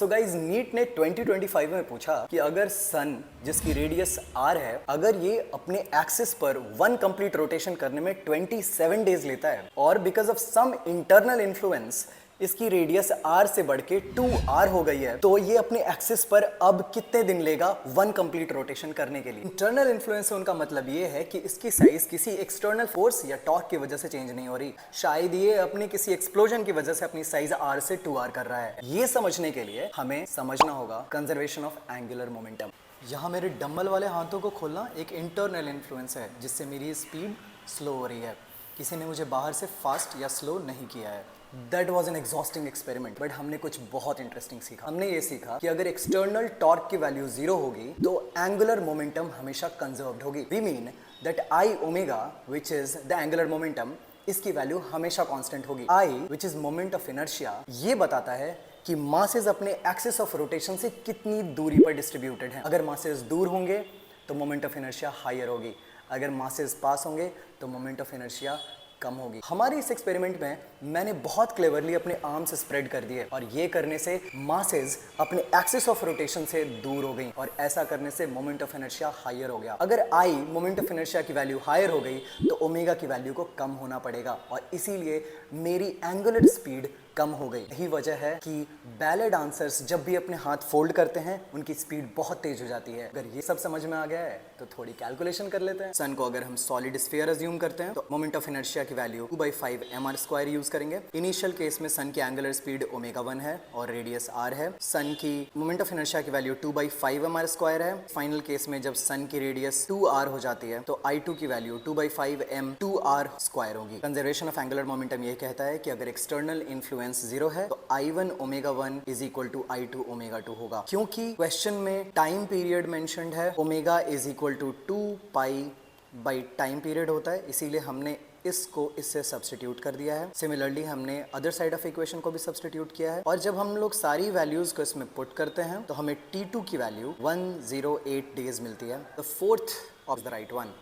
So guys NEET ने 2025 में पूछा कि अगर सन जिसकी रेडियस आर है, अगर ये अपने एक्सिस पर 1 कंप्लीट रोटेशन करने में 27 डेज लेता है और because of some internal influence इसकी रेडियस आर से बढ़ के 2r हो गई है, तो ये अपने एक्सिस पर अब कितने दिन लेगा 1 कंप्लीट रोटेशन करने के लिए। इंटरनल इन्फ्लुएंस से उनका मतलब ये है कि इसकी साइज किसी एक्सटर्नल फोर्स या टॉर्क की वजह से चेंज नहीं हो रही, शायद ये अपने किसी एक्सप्लोजन की वजह से अपनी साइज r से 2r कर रहा है। ये समझने के लिए हमें समझना होगा कंजर्वेशन ऑफ एंगुलर मोमेंटम। यहाँ मेरे डंबल वाले हाथों को खोलना एक इंटरनल इन्फ्लुएंस है जिससे मेरी स्पीड स्लो हो रही है। किसी ने मुझे बाहर से फास्ट या स्लो नहीं किया है। That was an exhausting experiment, but हमने कुछ बहुत इंटरेस्टिंग सीखा। हमने ये सीखा कि अगर एक्सटर्नल टॉर्क की वैल्यू 0 होगी तो एंगुलर मोमेंटम हमेशा कंजर्व्ड होगी। We mean that I omega which is the angular momentum, इसकी वैल्यू हमेशा कांस्टेंट होगी। I which is moment of inertia, ये बताता है कि मासेस अपने एक्सिस ऑफ रोटेशन से कितनी दूरी पर डिस्ट्रीब्यूटेड हैं। अगर मासेस दूर होंगे तो मोमेंट ऑफ इनर्शिया हायर होगी, अगर मासेस पास होंगे तो मोमेंट ऑफ इनर्शिया कम होगी। हमारे इस एक्सपेरिमेंट में मैंने बहुत क्लेवरली अपने आर्म्स स्प्रेड कर दिए और ये करने से मासेस अपने एक्सिस ऑफ रोटेशन से दूर हो गई और ऐसा करने से मोमेंट ऑफ इनर्शिया हायर हो गया। अगर आई मोमेंट ऑफ इनर्शिया की वैल्यू हायर हो गई तो ओमेगा की वैल्यू को कम होना पड़ेगा और इसीलिए मेरी एंगुलर स्पीड कम हो गई। यही वजह है कि बैले डांसर्स जब भी अपने हाथ फोल्ड करते हैं उनकी स्पीड बहुत तेज हो जाती है। अगर ये सब समझ में आ गया है तो थोड़ी कैलकुलेशन कर लेते हैं। सन को अगर हम सॉलिड स्फीयर अज्यूम करते हैं तो मोमेंट ऑफ इनर्शिया की वैल्यू 2/5 mr² यूज करेंगे। इनिशियल केस में सन की एंगुलर स्पीड ω1 है और रेडियस r है। सन की मोमेंट ऑफ इनर्शिया की वैल्यू 2/5 mr² है। फाइनल केस में जब सन की रेडियस 2r हो जाती है तो I2 की वैल्यू 2/5 m2r² होगी। कंजर्वेशन ऑफ एंगुलर मोमेंटम ये कहता है कि अगर एक्सटर्नल इन्फ्लुएंस 0 है तो I1 ω1 is equal to I2 ω2 होगा। क्योंकि क्वेश्चन में टाइम पीरियड मेंशन्ड है, omega is equal to 2π time period होता है, इसीलिए हमने इसको इससे सब्स्टिट्यूट कर दिया है। सिमिलरली हमने अदर साइड ऑफ इक्वेशन को भी सब्स्टिट्यूट किया है और जब हम लोग सारी वैल्यूज को इसमें पुट करते हैं तो हमें T2 की वैल्यू 108 डेज मिलती है। The fourth of the right one.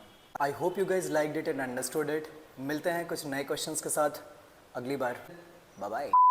I hope you guys liked it and understood it. मिलते हैं कुछ नए क्वेश्चंस के साथ अगली बार। Bye bye.